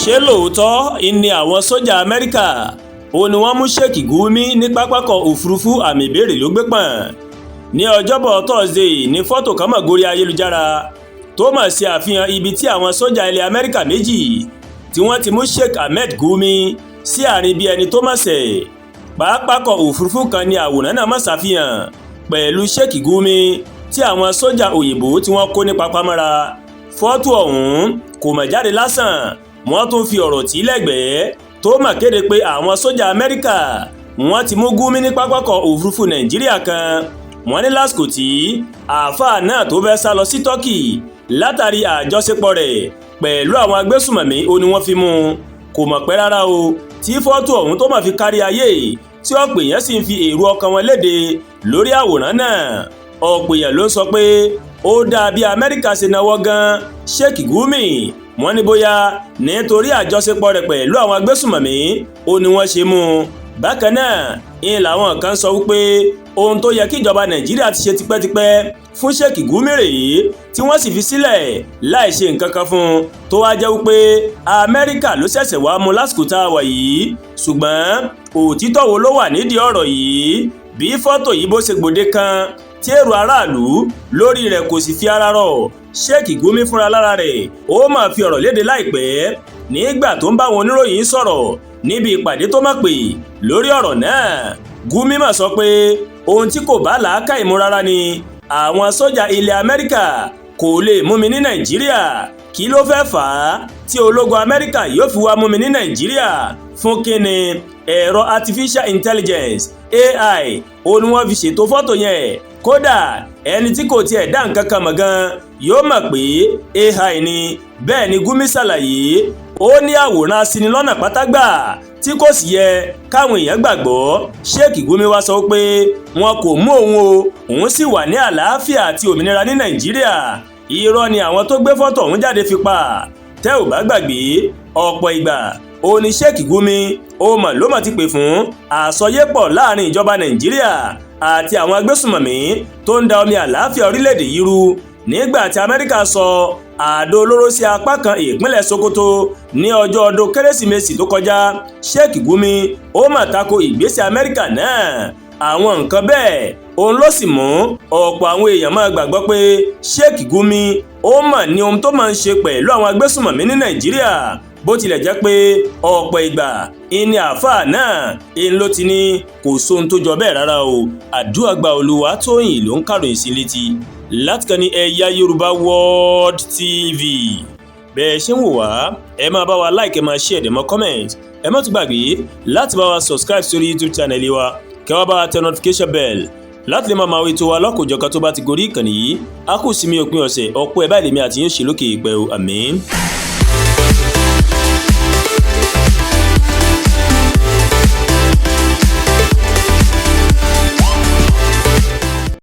ṣé lóòótọ́ ni àwọn sójà Amẹ́ríkà ó ní wọ́n mú Sheikh Gumi ní pápákọ̀ òfurufú? àmì ìbéèrè ló gbé pọ̀n. ní ọjọ́bọ̀ Thursday ní fọ́tò kan mọ̀ gorí ayélujára tó mọ̀ sí àfihàn ibi tí àwọn sójà ilẹ̀ Amẹ́ríkà méjì tí wọ́n ti mú Sheikh Ahmed Gumi sí àárín bí ẹni tó mọ̀ọ́sẹ̀. pápákọ̀ òfurufú kan ní àwòrán náà mọ̀ ṣàfihàn pẹ̀lú Sheikh Gumi tí àwọn sójà òyìnbó tí wọ́n kó ní papámọ́ra. fọ́tò ọ̀hún kò mọ̀ jáde lásán, wọ́n tún fi ọ̀rọ̀ tí lẹ́gbẹ̀ẹ́ tó mọ̀ kéde pé àwọn sójà Amẹ́ríkà wọ́n ti mú Gumi ní pápákọ̀ òfurufú Nàìjíríà kan. wọ́n ní lásìkò tí àáfàá náà tó fẹ́ sá lọ sí Turkey látàrí àjọṣepọ̀ rẹ̀ pẹ̀lú àwọn agbésùmọ̀mí ó ní wọ́n fi mú un. kò mọ̀ pẹ́ rárá o tí fọ́tò ọ̀hún tó mọ̀ fi kárí ayé tí ọ̀pọ̀ èèyàn sì ń fi èrò ọkàn wọn léde lórí àwòrán náà. ọ̀pọ̀ èèyàn ló sọ pé ó dáa bí Amẹ́ríkà ṣe náwó gan Sheikh Gumi. wọ́n ní bóyá nítorí àjọṣepọ̀ rẹ̀ pẹ̀lú àwọn agbésùmọ̀mí ó ní wọ́n ṣe mú un. bákan náà ń làwọn kan sọ wípé ohun tó yẹ kí ìjọba Nàìjíríà ti ṣe tipẹ́tipẹ́ fún Sheikh Gumi rèé tí wọ́n sì fi sílẹ̀ láì ṣe nǹkan kan fún un, tó wá jẹ́ wípé Amẹ́ríkà ló ṣẹ̀ṣẹ̀ wá mú lásìkò tá a wà yìí. ṣùgbọ́n òtítọ́ wo ló wà nídìí ọ̀rọ̀ yìí? bí fọ́tò yìí bó ṣe gbòde kan tí èrò aráàlú lórí rẹ̀ kò sì fi ara rọ̀. Sheikh Gumi fúnra lára rẹ̀ ó máa fi ọ̀rọ̀ léde láìpẹ́ nígbà tó ń bá àwọn oníròyìn sọ̀rọ̀ níbi ìpàdé tó máa pè lórí ọ̀rọ̀ náà. Gumi máa sọ pé ohun tí kò bá làákàyè mu rárá ni àwọn sójà ilẹ̀ Amẹ́ríkà kò lè mú mi ní Nàìjíríà. kí ló fẹ́ fà á tí ológun Amẹ́ríkà yóò fi wá mú mi ní Nàìjíríà? fún kíni? ẹ̀rọ artificial intelligence AI ó ní wọ́n fi ṣètò fọ́tò yẹn. kódà ẹni tí kò tiẹ̀ dá nǹkan kan mọ̀ gan yóò mọ̀ pé AI ni. bẹ́ẹ̀ ni Gumi ṣàlàyé ó ní àwòrán aṣinilọ́nà pátágbà tí kò sì yẹ káwọn èèyàn gbàgbọ́. Sheikh Gumi wá sọ pé wọn kò mú òun o, òun sì wà ní àlàáfíà àti òmìnira ní Nàìjíríà. irọ́ ni àwọn tó gbé fọ́tò ọ̀hún jáde fi pa. tẹ́ ò bá gbàgbé ọ̀pọ̀ ìgbà ó ní Sheikh Gumi ó mọ̀ ló mọ̀ ti pè fún àsọyépọ̀ láàrin ìjọba Nàìjíríà àti àwọn agbésùmọ̀mí tó ń da omi àlàáfíà orílẹ̀-èdè yìí rú. nígbà tí Amẹ́ríkà sọ àdó olóró sí apá kan ìpínlẹ̀ Sokoto ní ọjọ́ ọdún Kérésìmesì tó kọjá, Sheikh Gumi ó mà tako ìgbésẹ̀ Amẹ́ríkà náà. àwọn nǹkan bẹ́ẹ̀ òun ló sì mú ọ̀pọ̀ àwọn èèyàn máa gbàgbọ́ pé Sheikh Gumi ó mà ní ohun tó máa ń ṣe pẹ̀lú àwọn agbésùmọ̀mí ní Nàìjíríà. bó tilẹ̀ jẹ́ pé ọ̀pọ̀ ìgbà ìní àáfàá náà ló ti ní kò sóhun tó jọ bẹ́ẹ̀ rárá o. Àdúràgbà Olúwatóyìn ló ń kàròyìn sí létí láti kàn ní Ẹ̀yà Yorùbá World TV. bẹ́ẹ̀ ṣe ń wò wá ẹ máa bá wa like, ẹ máa share, ẹ máa comment. ẹ má tún gbàgbé láti bá wa subscribe sórí YouTube channel wa kẹ́ wá bá wa tẹ notification bell láti lè máa ètò wa lọ́kọ̀ọ́jọ̀kan tó bá ti gorí ìkànnì yìí. a kù sí mi òpin ọ̀sẹ̀ ọ̀pọ̀ ẹ̀ báyìí lèmi àti yín ṣe lókè ìpẹ́ o. àmín.